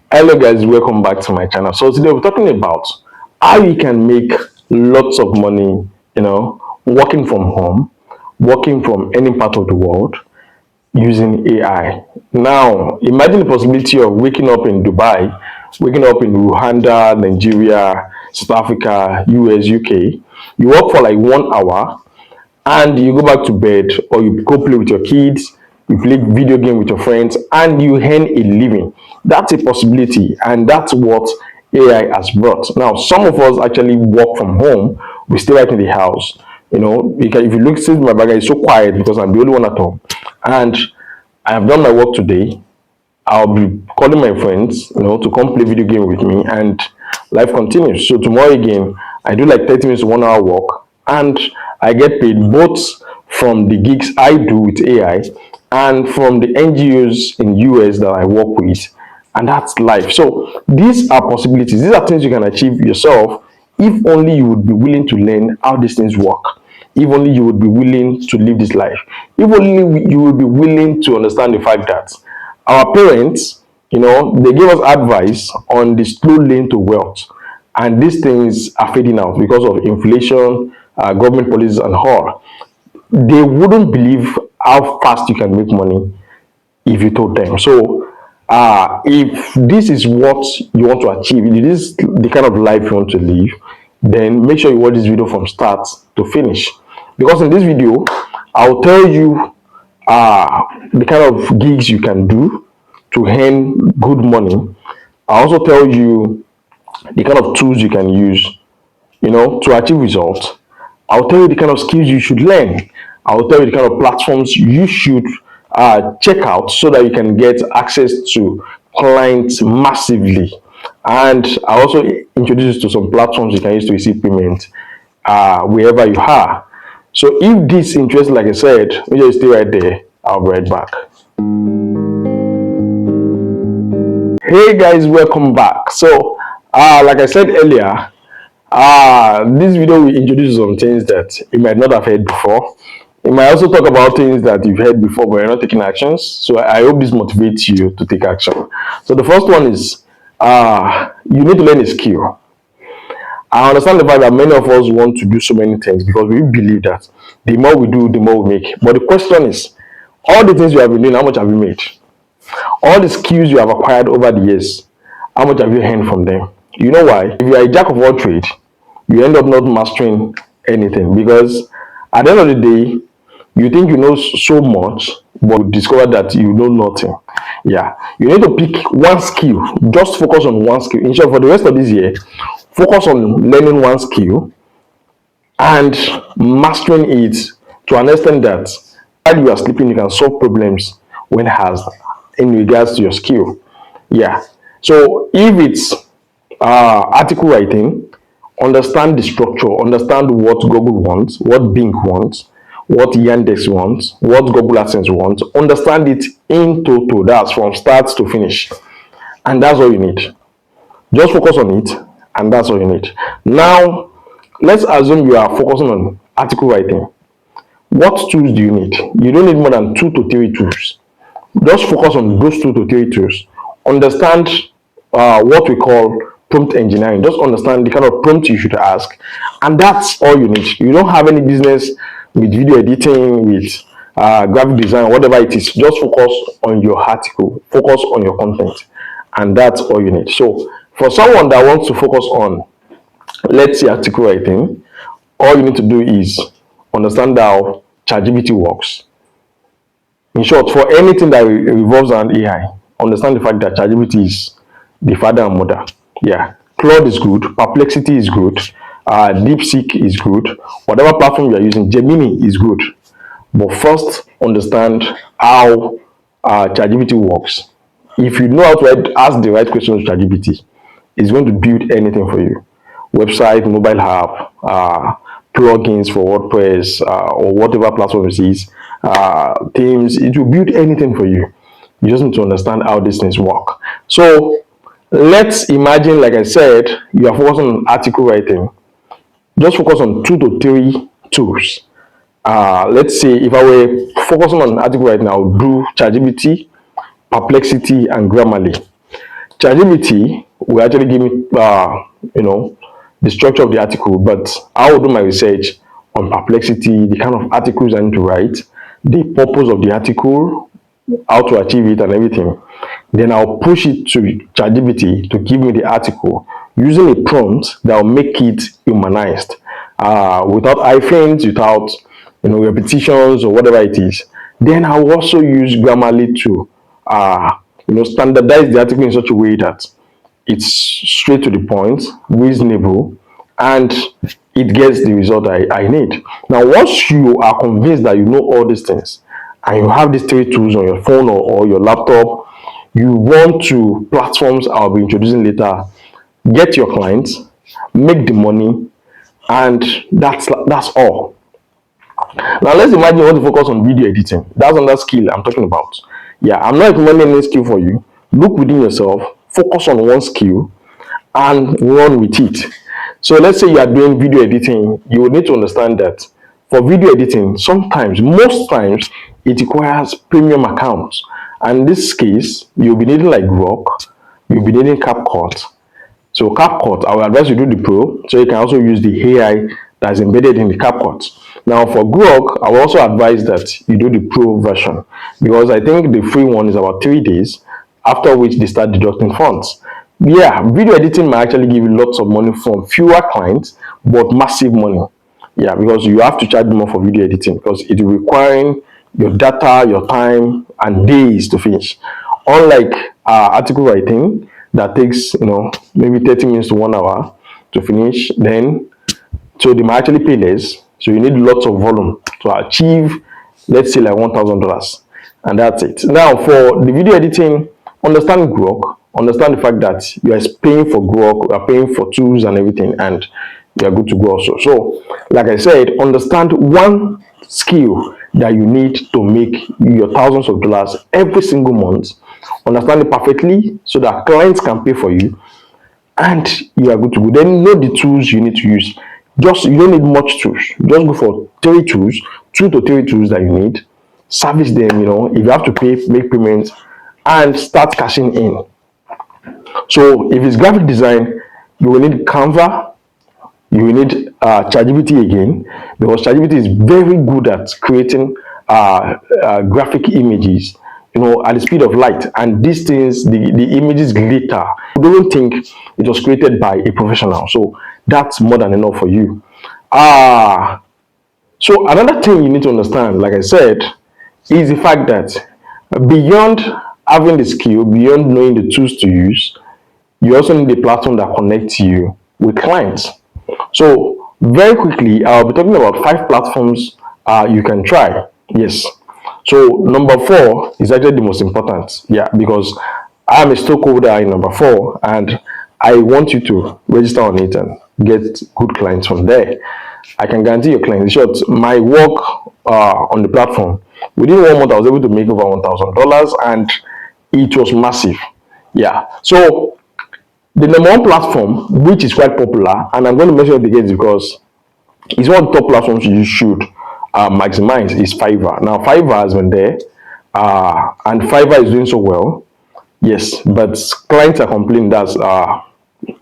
Hello guys, welcome back to my channel. So today we're talking about how you can make lots of money, working from home, working from any part of the world using AI. Now, imagine the possibility of waking up in Dubai, waking up in Rwanda, Nigeria, South Africa, US, UK. You work for like 1 hour and you go back to bed, or you go play with your kids, you play video game with your friends, and you earn a living. That's a possibility, and that's what AI has brought. Now, some of us actually work from home, we stay right in the house. If you look, see my background is so quiet because I'm the only one at home, and I have done my work today. I'll be calling my friends, to come play video game with me, and life continues. So tomorrow again, I do like 30 minutes to 1 hour work, and I get paid both from the gigs I do with AI and from the NGOs in US that I work with, and that's life. So these are possibilities. These are things you can achieve yourself if only you would be willing to learn how these things work. If only you would be willing to live this life. If only you would be willing to understand the fact that our parents, they gave us advice on the slow lane to wealth, and these things are fading out because of inflation, government policies, and all. They wouldn't believe how fast you can make money if you told them. So, if this is what you want to achieve, if this is the kind of life you want to live, then make sure you watch this video from start to finish. Because in this video, I'll tell you the kind of gigs you can do to earn good money. I also tell you the kind of tools you can use, to achieve results. I'll tell you the kind of skills you should learn. I'll tell you the kind of platforms you should check out so that you can get access to clients massively. And I also introduce you to some platforms you can use to receive payment wherever you are. So if this interests, like I said, you just stay right there. I'll be right back. Hey guys, welcome back. So, like I said earlier, this video will introduce some things that you might not have heard before. It might also talk about things that you've heard before but you're not taking actions. So I hope this motivates you to take action. So the first one is you need to learn a skill. I understand the fact that many of us want to do so many things because we believe that the more we do, the more we make. But the question is, all the things you have been doing, how much have you made? All the skills you have acquired over the years, how much have you earned from them? You know why? If you are a jack of all trades, you end up not mastering anything, because at the end of the day, you think you know so much, but you discover that you know nothing. Yeah, you need to pick one skill, just focus on one skill. In short, for the rest of this year, focus on learning one skill and mastering it to an extent that while you are sleeping, you can solve problems when has in regards to your skill. Yeah. So if it's article writing, understand the structure, understand what Google wants, what Bing wants, what Yandex wants, what Google AdSense wants. Understand it in total. That's from start to finish, and that's all you need. Just focus on it, and that's all you need. Now, let's assume you are focusing on article writing. What tools do you need? You don't need more than 2 to 3 tools. Just focus on those 2 to 3 tools. Understand what we call prompt engineering. Just understand the kind of prompt you should ask, and that's all you need. You don't have any business with video editing, with graphic design, whatever it is. Just focus on your article, focus on your content, and that's all you need. So for someone that wants to focus on, let's say, article writing, all you need to do is understand how ChatGPT works. In short, for anything that revolves around AI, understand the fact that ChatGPT is the father and mother. Yeah, Claude is good, Perplexity is good, DeepSeek is good, whatever platform you are using, Gemini is good. But first, understand how ChatGPT works. If you know how to ask the right questions to ChatGPT, it's going to build anything for you. Website, mobile app, plugins for WordPress, or whatever platform it is, themes, it will build anything for you. You just need to understand how these things work. So let's imagine, like I said, you are focusing on article writing. Just focus on 2 to 3 tools. Let's say if I were focusing on article writing, I would do ChatGPT, Perplexity, and Grammarly. ChatGPT will actually give me, the structure of the article, but I will do my research on perplexity, the kind of articles I need to write, the purpose of the article, how to achieve it, and everything. Then I'll push it to ChatGPT to give me the article using a prompt that will make it humanized, without hyphens, without repetitions or whatever it is. Then I'll also use Grammarly to standardize the article in such a way that it's straight to the point, reasonable, and it gets the result I need. Now, once you are convinced that you know all these things and you have these three tools on your phone or your laptop, you want to platforms I'll be introducing later, get your clients, make the money, and that's all. Now let's imagine you want to focus on video editing. That's another skill I'm talking about. Yeah, I'm not recommending any skill for you. Look within yourself, focus on one skill, and run with it. So let's say you are doing video editing, you will need to understand that for video editing, sometimes, most times, it requires premium accounts. And in this case, you'll be needing like Grok, you'll be needing CapCut. So CapCut, I will advise you do the Pro, so you can also use the AI that's embedded in the CapCut. Now for Grok, I will also advise that you do the Pro version, because I think the free one is about 3 days, after which they start deducting funds. Yeah, video editing might actually give you lots of money from fewer clients, but massive money. Yeah, because you have to charge more for video editing because it will requiring your data, your time, and days to finish. Unlike article writing that takes maybe 30 minutes to 1 hour to finish, then so they might actually pay less. So you need lots of volume to achieve, let's say, like $1,000, and that's it. Now for the video editing, understand Grok, understand the fact that you are paying for Grok, you are paying for tools and everything, and you are good to go also. So like I said, understand one skill that you need to make your thousands of dollars every single month. Understand it perfectly so that clients can pay for you and you are good to go. Then know the tools you need to use. You don't need much tools. Just go for 3 tools, 2 to 3 tools that you need. Service them, if you have to pay, make payments, and start cashing in. So if it's graphic design, you will need Canva, you will need ChatGPT again, because ChatGPT is very good at creating graphic images, at the speed of light. And these things, the images glitter. You don't think it was created by a professional. So that's more than enough for you. So another thing you need to understand, like I said, is the fact that beyond having the skill, beyond knowing the tools to use, you also need a platform that connects you with clients. So very quickly, I'll be talking about 5 platforms you can try. Yes. So number 4 is actually the most important. Yeah, because I'm a stockholder in number 4, and I want you to register on it and get good clients from there. I can guarantee your clients. In short, my work on the platform, within 1 month, I was able to make over $1,000, and it was massive. Yeah. So the number 1 platform, which is quite popular, and I'm going to mention it again because it's one of the top platforms you should maximize, is Fiverr. Now, Fiverr has been there, and Fiverr is doing so well. Yes, but clients are complaining, that's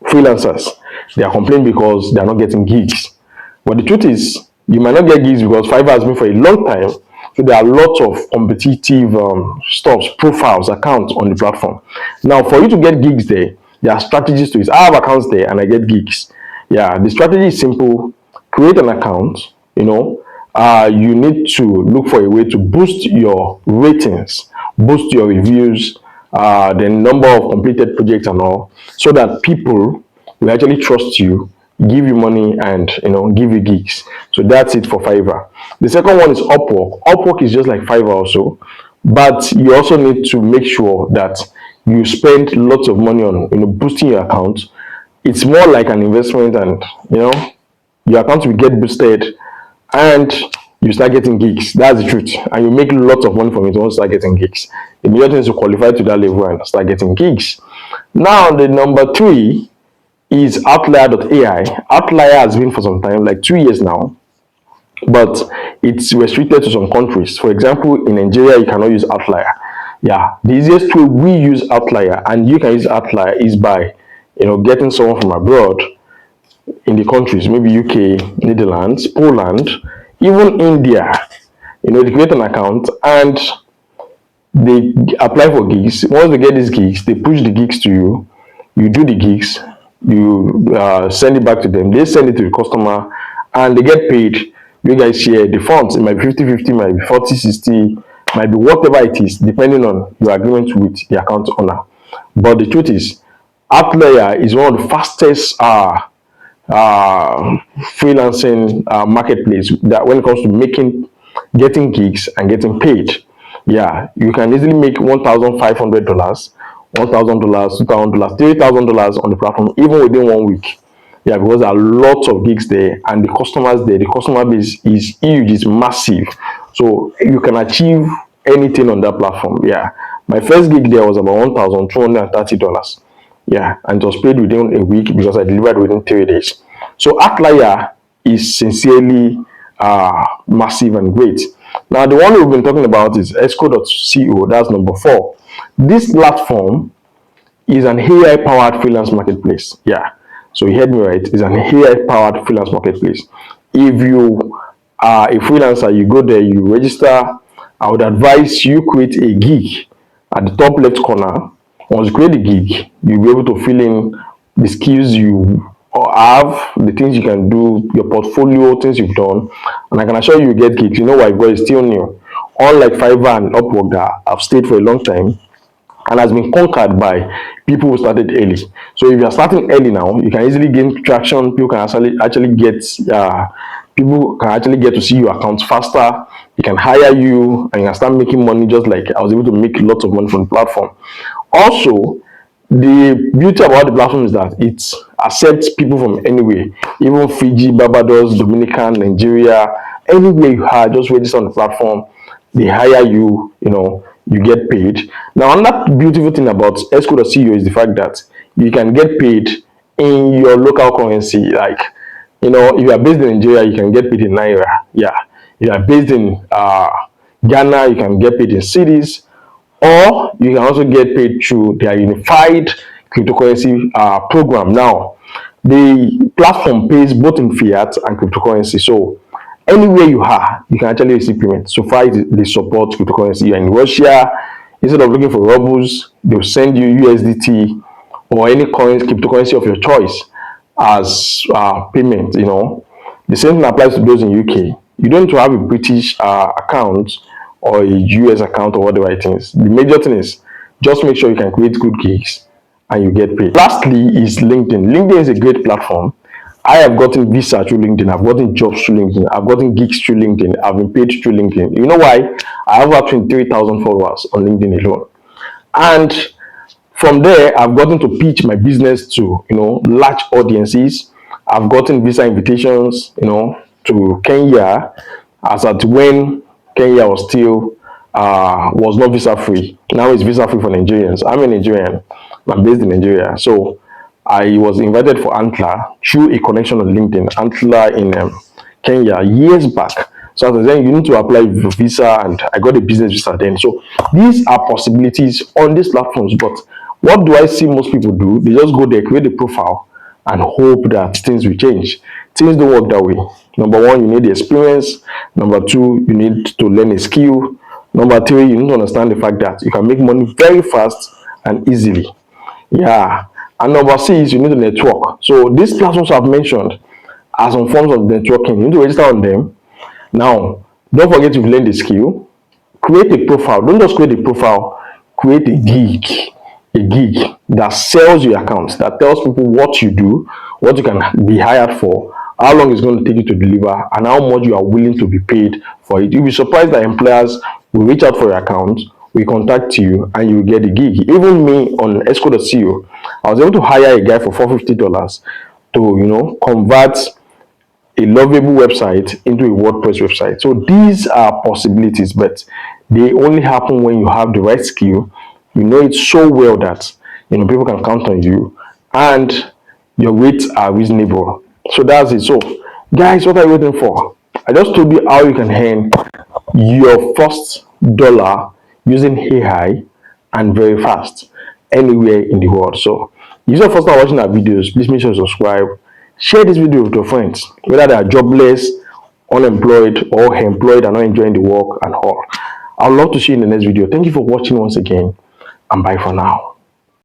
freelancers. They are complaining because they are not getting gigs. But the truth is, you might not get gigs because Fiverr has been for a long time. So there are lots of competitive stuffs, profiles, accounts on the platform. Now, for you to get gigs there are strategies to it. I have accounts there and I get gigs. Yeah, the strategy is simple. Create an account. You need to look for a way to boost your ratings, boost your reviews, the number of completed projects and all, so that people will actually trust you, give you money, and give you gigs. So that's it for Fiverr. The second one is Upwork. Upwork is just like Fiverr also, but you also need to make sure that you spend lots of money on boosting your account. It's more like an investment, and your account will get boosted and you start getting gigs. That's the truth. And you make lots of money from it once you start getting gigs. The major thing is to qualify to that level and start getting gigs. Now, the number 3 is Outlier.ai. Outlier has been for some time, like 2 years now, but it's restricted to some countries. For example, in Nigeria, you cannot use Outlier. Yeah, the easiest way we use Outlier, and you can use Outlier, is by getting someone from abroad in the countries, maybe UK, Netherlands, Poland, even India. They create an account and they apply for gigs. Once they get these gigs, they push the gigs to you. You do the gigs, you send it back to them. They send it to the customer, and they get paid. You guys share the funds. It might be 50-50, might be 40-60, might be whatever it is, depending on your agreement with the account owner. But the truth is, Outlier is one of the fastest freelancing marketplace that when it comes to getting gigs and getting paid. Yeah, you can easily make $1,500, $1,000, $2,000, $3,000 on the platform even within 1 week. Yeah, because there are lots of gigs there, and the customers there, the customer base is huge, it's massive. So you can achieve anything on that platform. Yeah, my first gig there was about $1,230. Yeah, and it was paid within a week because I delivered within 3 days. So Outlier is sincerely massive and great. Now, the one we've been talking about is esco.co. That's number 4. This platform is an AI powered freelance marketplace. Yeah, so you heard me right. It's an AI powered freelance marketplace. If you are a freelancer, you go there, you register. I would advise you create a gig at the top left corner. Once you create the gig, you'll be able to fill in the skills you have, the things you can do, your portfolio, things you've done, and I can assure you get gigs. You know why? Because it's still new. Unlike Fiverr and Upwork that have stayed for a long time and has been conquered by people who started early. So if you are starting early now, you can easily gain traction. People can actually get to see your accounts faster. They can hire you and you can start making money, just like I was able to make lots of money from the platform. Also, the beauty about the platform is that it accepts people from anywhere, even Fiji, Barbados, Dominican, Nigeria, anywhere you are, just register on the platform. They hire you, you get paid. Now, another beautiful thing about esco.co is the fact that you can get paid in your local currency. Like, if you are based in Nigeria, you can get paid in Naira. Yeah. If you are based in Ghana, you can get paid in cities, or you can also get paid through their unified cryptocurrency program. Now, the platform pays both in fiat and cryptocurrency. So anywhere you are, you can actually receive payment. So far, they support cryptocurrency. You're in Russia, instead of looking for rubles, they'll send you USDT or any cryptocurrency of your choice as payment. The same thing applies to those in UK. You don't need to have a British account or a US account or whatever it is. The major thing is just make sure you can create good gigs and you get paid. Lastly is LinkedIn. LinkedIn is a great platform. I have gotten visa through LinkedIn. I've gotten jobs through LinkedIn. I've gotten gigs through LinkedIn. I've been paid through LinkedIn. You know why? I have about 23,000 followers on LinkedIn alone. And from there, I've gotten to pitch my business to, large audiences. I've gotten visa invitations, to Kenya, as at when Kenya was still was not visa free. Now it's visa free for Nigerians. I'm a Nigerian. I'm based in Nigeria. So I was invited for Antler through a connection on LinkedIn. Antler in Kenya years back. So as I said, you need to apply for visa, and I got a business visa then. So these are possibilities on these platforms. But what do I see most people do? They just go there, create a profile, and hope that things will change. Things don't work that way. Number one, you need the experience. Number two, you need to learn a skill. Number three, you need to understand the fact that you can make money very fast and easily. Yeah. And number six, you need to network. So these platforms I've mentioned are some forms of networking. You need to register on them. Now, don't forget you've learned the skill. Create a profile. Don't just create a profile, create a gig. A gig that sells your account, that tells people what you do, what you can be hired for, how long it's going to take you to deliver, and how much you are willing to be paid for it. You'll be surprised that employers will reach out for your account, will contact you, and you will get a gig. Even me on esco.co, I was able to hire a guy for $450 to, convert a lovable website into a WordPress website. So these are possibilities, but they only happen when you have the right skill. You know it so well that people can count on you, and your rates are reasonable. So that's it. So guys, what are you waiting for? I just told you how you can earn your first dollar using AI and very fast anywhere in the world. So if you're first time watching our videos, please make sure to subscribe. Share this video with your friends, whether they are jobless, unemployed, or employed and not enjoying the work and all. I'd love to see you in the next video. Thank you for watching once again, and bye for now.